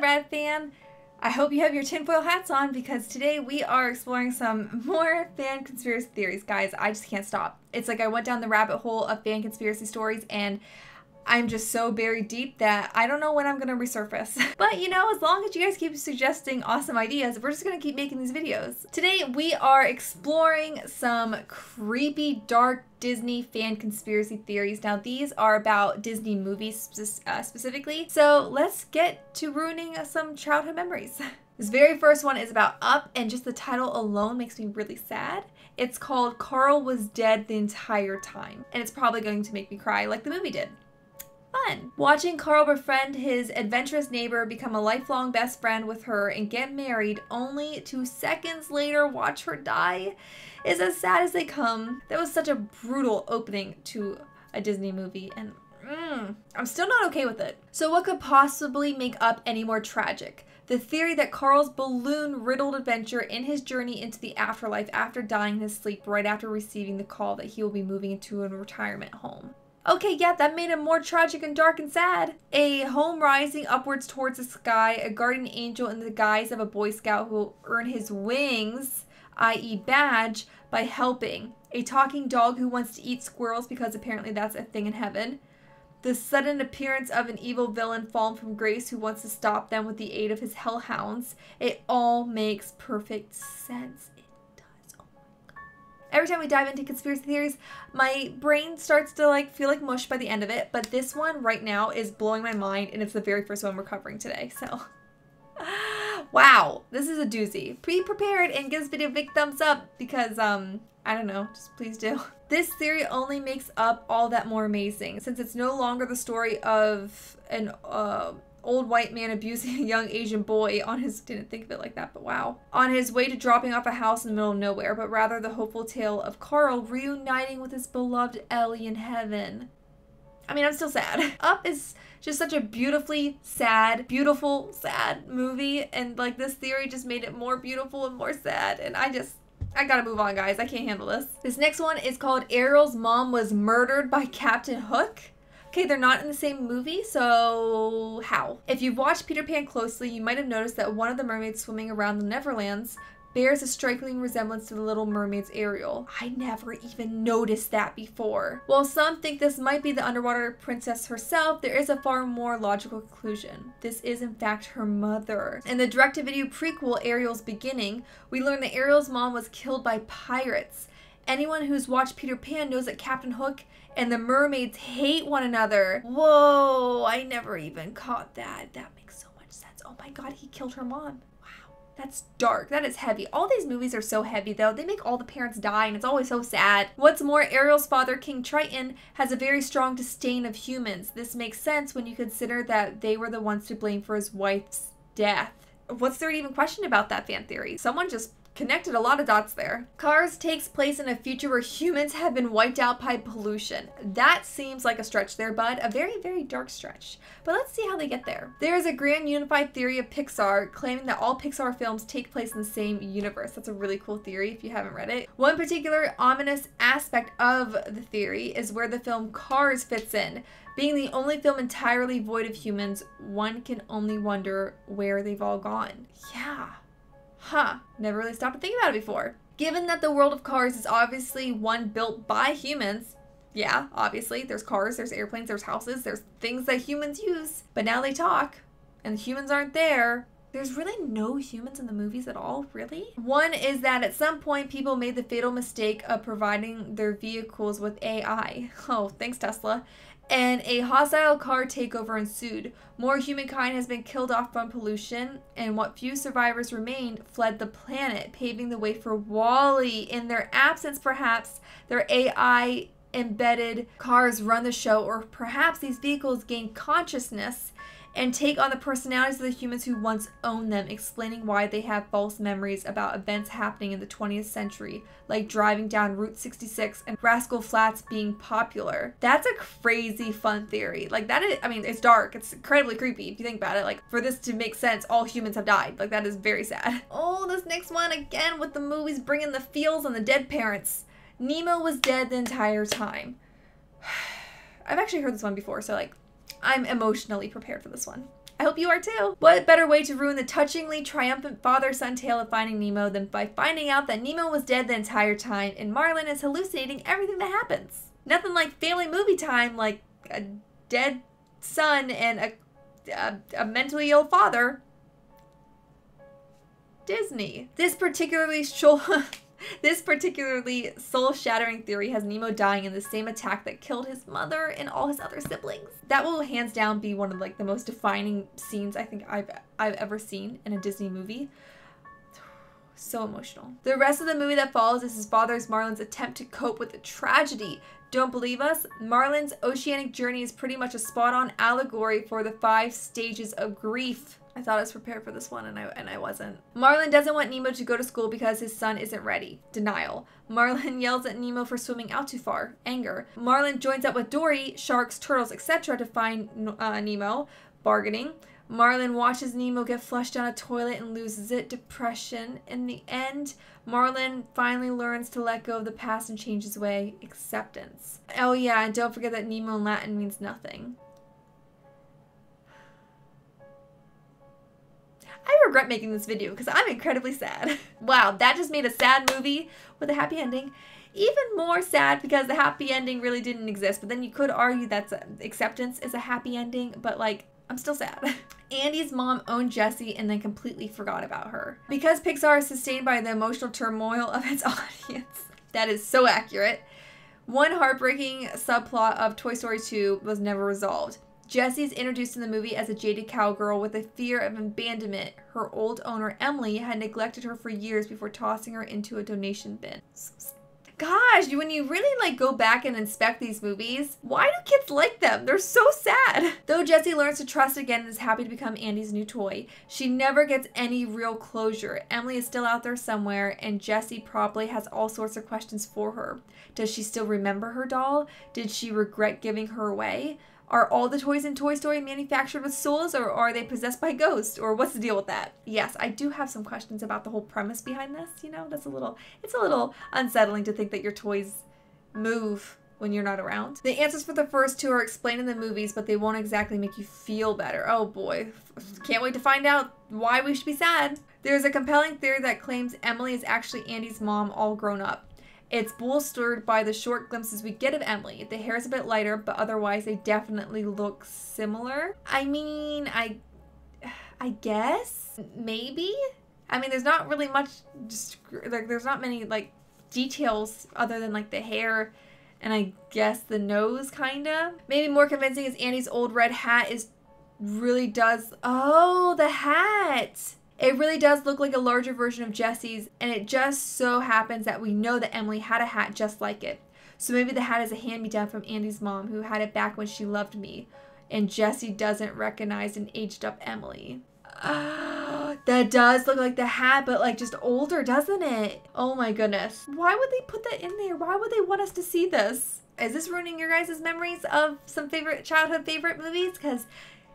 rad fan. I hope you have your tinfoil hats on because today we are exploring some more fan conspiracy theories. Guys, I just can't stop. It's like I went down the rabbit hole of fan conspiracy stories and I'm just so buried deep that I don't know when I'm going to resurface. But you know, as long as you guys keep suggesting awesome ideas, we're just going to keep making these videos. Today we are exploring some creepy, dark Disney fan conspiracy theories. Now these are about Disney movies specifically. So let's get to ruining some childhood memories. This very first one is about Up, and just the title alone makes me really sad. It's called Carl Was Dead the Entire Time, and it's probably going to make me cry like the movie did. Fun. Watching Carl befriend his adventurous neighbor, become a lifelong best friend with her, and get married, only to seconds later watch her die, is as sad as they come. That was such a brutal opening to a Disney movie, and I'm still not okay with it. So what could possibly make Up any more tragic? The theory that Carl's balloon-riddled adventure in his journey into the afterlife after dying in his sleep right after receiving the call that he will be moving into a retirement home. Okay, yeah, that made him more tragic and dark and sad. A home rising upwards towards the sky, a guardian angel in the guise of a Boy Scout who will earn his wings, i.e. badge, by helping. A talking dog who wants to eat squirrels because apparently that's a thing in heaven. The sudden appearance of an evil villain fallen from grace who wants to stop them with the aid of his hellhounds. It all makes perfect sense. Every time we dive into conspiracy theories, my brain starts to feel like mush by the end of it, but this one right now is blowing my mind, and it's the very first one we're covering today, so. Wow, this is a doozy. Be prepared and give this video a big thumbs up because, I don't know, just please do. This theory only makes Up all that more amazing, since it's no longer the story of an, old white man abusing a young Asian boy on his, didn't think of it like that, but wow, on his way to dropping off a house in the middle of nowhere, but rather the hopeful tale of Carl reuniting with his beloved Ellie in heaven. I mean, I'm still sad. Up is just such a beautifully sad, beautiful, sad movie, and this theory just made it more beautiful and more sad, and I gotta move on, guys. I can't handle this. This next one is called Ariel's Mom Was Murdered by Captain Hook. Okay, they're not in the same movie, so how? If you've watched Peter Pan closely, you might have noticed that one of the mermaids swimming around the Neverlands bears a striking resemblance to the Little Mermaid's Ariel. I never even noticed that before. While some think this might be the underwater princess herself, there is a far more logical conclusion. This is in fact her mother. In the direct-to-video prequel, Ariel's Beginning, we learn that Ariel's mom was killed by pirates. Anyone who's watched Peter Pan knows that Captain Hook and the mermaids hate one another. Whoa, I never even caught that. That makes so much sense. Oh my god, he killed her mom. Wow, that's dark. That is heavy. All these movies are so heavy though. They make all the parents die and it's always so sad. What's more, Ariel's father, King Triton, has a very strong disdain of humans. This makes sense when you consider that they were the ones to blame for his wife's death. What's there to even question about that fan theory? Someone just connected a lot of dots there. Cars takes place in a future where humans have been wiped out by pollution. That seems like a stretch there, bud. A very, very dark stretch. But let's see how they get there. There is a grand unified theory of Pixar claiming that all Pixar films take place in the same universe. That's a really cool theory if you haven't read it. One particular ominous aspect of the theory is where the film Cars fits in. Being the only film entirely void of humans, one can only wonder where they've all gone. Yeah. Huh, never really stopped to think about it before. Given that the world of Cars is obviously one built by humans, yeah, obviously, there's cars, there's airplanes, there's houses, there's things that humans use, but now they talk, and the humans aren't there. There's really no humans in the movies at all, really? One is that at some point, people made the fatal mistake of providing their vehicles with AI. Oh, thanks, Tesla. And a hostile car takeover ensued. More humankind has been killed off from pollution, and what few survivors remained fled the planet, paving the way for WALL-E. In their absence, perhaps, their AI-embedded cars run the show, or perhaps these vehicles gain consciousness and take on the personalities of the humans who once owned them, explaining why they have false memories about events happening in the 20th century, like driving down Route 66 and Rascal Flatts being popular. That's a crazy fun theory. That is, I mean, it's dark. It's incredibly creepy if you think about it. For this to make sense, all humans have died. That is very sad. Oh, this next one, again, with the movies bringing the feels and the dead parents. Nemo was dead the entire time. I've actually heard this one before, so I'm emotionally prepared for this one. I hope you are too. What better way to ruin the touchingly triumphant father-son tale of Finding Nemo than by finding out that Nemo was dead the entire time and Marlin is hallucinating everything that happens. Nothing like family movie time like a dead son and a mentally ill father. Disney. This particularly soul-shattering theory has Nemo dying in the same attack that killed his mother and all his other siblings. That will hands down be one of like the most defining scenes I think I've ever seen in a Disney movie. So emotional. The rest of the movie that follows is his father's Marlin's attempt to cope with the tragedy. Don't believe us? Marlin's oceanic journey is pretty much a spot-on allegory for the 5 stages of grief. I thought I was prepared for this one and I wasn't. Marlin doesn't want Nemo to go to school because his son isn't ready. Denial. Marlin yells at Nemo for swimming out too far. Anger. Marlin joins up with Dory, sharks, turtles, etc. to find Nemo. Bargaining. Marlin watches Nemo get flushed down a toilet and loses it. Depression. In the end, Marlin finally learns to let go of the past and change his way. Acceptance. Oh yeah, and don't forget that Nemo in Latin means nothing. I regret making this video because I'm incredibly sad. Wow, that just made a sad movie with a happy ending even more sad because the happy ending really didn't exist. But then you could argue that acceptance is a happy ending, but like, I'm still sad. Andy's mom owned Jessie and then completely forgot about her. Because Pixar is sustained by the emotional turmoil of its audience. That is so accurate. One heartbreaking subplot of Toy Story 2 was never resolved. Jessie is introduced in the movie as a jaded cowgirl with a fear of abandonment. Her old owner, Emily, had neglected her for years before tossing her into a donation bin. Gosh, when you really like go back and inspect these movies, why do kids like them? They're so sad. Though Jessie learns to trust again and is happy to become Andy's new toy, she never gets any real closure. Emily is still out there somewhere, and Jessie probably has all sorts of questions for her. Does she still remember her doll? Did she regret giving her away? Are all the toys in Toy Story manufactured with souls, or are they possessed by ghosts? Or what's the deal with that? Yes, I do have some questions about the whole premise behind this. You know, it's a little unsettling to think that your toys move when you're not around. The answers for the first 2 are explained in the movies, but they won't exactly make you feel better. Oh boy, can't wait to find out why we should be sad. There's a compelling theory that claims Emily is actually Andy's mom all grown up. It's bolstered by the short glimpses we get of Emily. The hair is a bit lighter, but otherwise they definitely look similar. I mean, I guess, maybe? I mean, there's not really much, there's not many, like, details other than, like, the hair and I guess the nose, kinda. Maybe more convincing is Andy's old red hat really does, oh, the hat! It really does look like a larger version of Jessie's, and it just so happens that we know that Emily had a hat just like it. So maybe the hat is a hand-me-down from Andy's mom, who had it back when she loved me, and Jessie doesn't recognize an aged-up Emily. That does look like the hat, but like just older, doesn't it? Oh my goodness. Why would they put that in there? Why would they want us to see this? Is this ruining your guys' memories of some childhood favorite movies? Because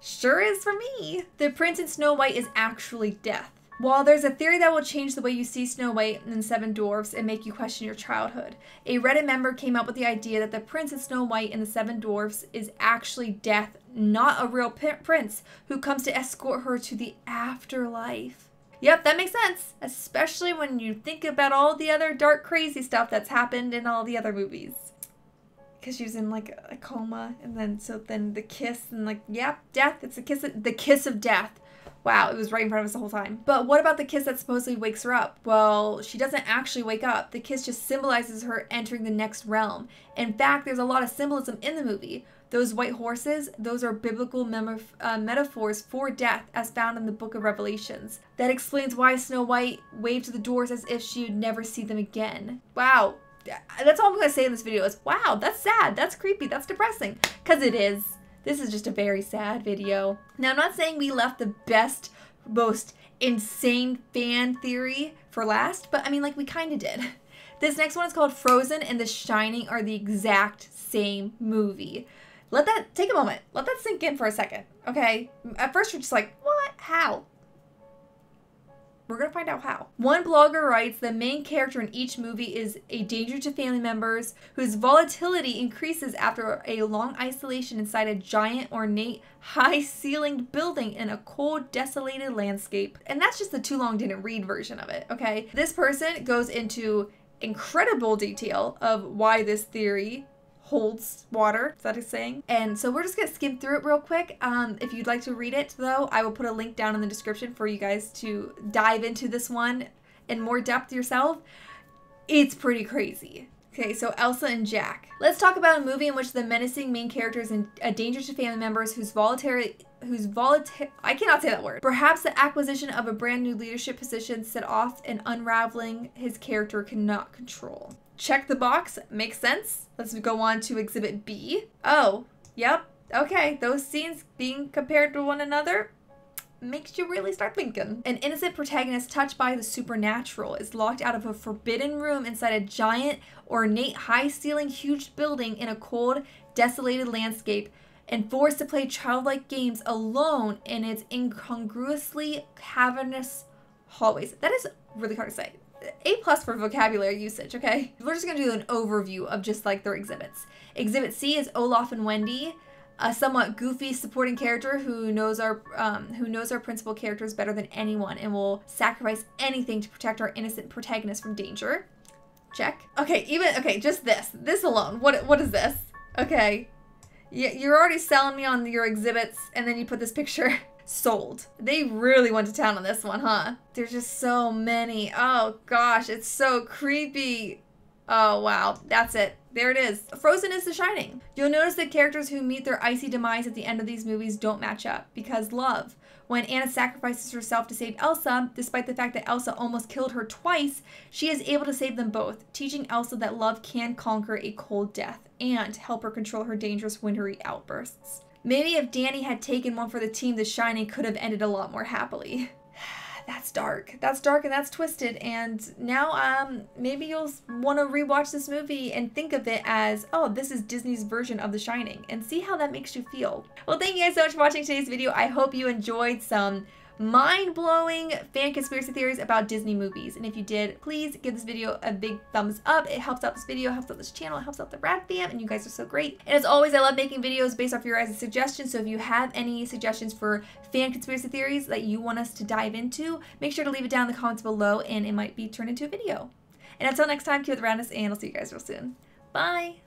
sure is for me. The prince in Snow White is actually death. While there's a theory that will change the way you see Snow White and Seven Dwarfs and make you question your childhood, a Reddit member came up with the idea that the prince in Snow White and the Seven Dwarfs is actually death, not a real prince who comes to escort her to the afterlife. Yep, that makes sense, especially when you think about all the other dark, crazy stuff that's happened in all the other movies. Because she was in like a coma, and then the kiss, and like, yep, death. It's the kiss of death. Wow, it was right in front of us the whole time. But what about the kiss that supposedly wakes her up? Well, she doesn't actually wake up. The kiss just symbolizes her entering the next realm. In fact, there's a lot of symbolism in the movie. Those white horses, those are biblical metaphors for death as found in the book of Revelations. That explains why Snow White waved to the doors as if she would never see them again. Wow. That's all I'm going to say in this video is, wow, that's sad, that's creepy, that's depressing. Because it is. This is just a very sad video. Now, I'm not saying we left the best, most insane fan theory for last, but I mean, like, we kind of did. This next one is called Frozen and The Shining are the exact same movie. Take a moment. Let that sink in for a second, okay? At first, you're just like, what? How? We're gonna find out how. One blogger writes, the main character in each movie is a danger to family members whose volatility increases after a long isolation inside a giant, ornate, high-ceilinged building in a cold, desolated landscape. And that's just the too long didn't read version of it, okay? This person goes into incredible detail of why this theory holds water, is that a saying? And so we're just gonna skim through it real quick. If you'd like to read it though, I will put a link down in the description for you guys to dive into this one in more depth yourself. It's pretty crazy. Okay, so Elsa and Jack. Let's talk about a movie in which the menacing main character is a danger to family members I cannot say that word. Perhaps the acquisition of a brand new leadership position set off an unraveling his character cannot control. Check the box. Makes sense. Let's go on to Exhibit B. Oh, yep. Okay, those scenes being compared to one another makes you really start thinking. An innocent protagonist touched by the supernatural is locked out of a forbidden room inside a giant, ornate, high-ceiling, huge building in a cold, desolated landscape and forced to play childlike games alone in its incongruously cavernous hallways. That is really hard to say. A+ for vocabulary usage, okay? We're just gonna do an overview of just like their exhibits. Exhibit C is Olaf and Wendy, a somewhat goofy supporting character who knows our principal characters better than anyone and will sacrifice anything to protect our innocent protagonist from danger. Check. Okay, just this alone. What is this? Okay, you're already selling me on your exhibits, and then you put this picture. Sold. They really went to town on this one, huh? There's just so many. Oh gosh, it's so creepy. Oh wow, that's it. There it is. Frozen is The Shining. You'll notice that characters who meet their icy demise at the end of these movies don't match up, because love. When Anna sacrifices herself to save Elsa, despite the fact that Elsa almost killed her twice, she is able to save them both, teaching Elsa that love can conquer a cold death and help her control her dangerous wintry outbursts. Maybe if Danny had taken one for the team, The Shining could have ended a lot more happily. That's dark. That's dark and that's twisted. And now maybe you'll want to rewatch this movie and think of it as, oh, this is Disney's version of The Shining, and see how that makes you feel. Well, thank you guys so much for watching today's video. I hope you enjoyed some mind-blowing fan conspiracy theories about Disney movies, and if you did, please give this video a big thumbs up. It helps out this video, helps out this channel, it helps out the Rad fam, and you guys are so great. And as always, I love making videos based off your guys' suggestions, so if you have any suggestions for fan conspiracy theories that you want us to dive into, make sure to leave it down in the comments below and it might be turned into a video. And until next time, keep it the radness, and I'll see you guys real soon. Bye!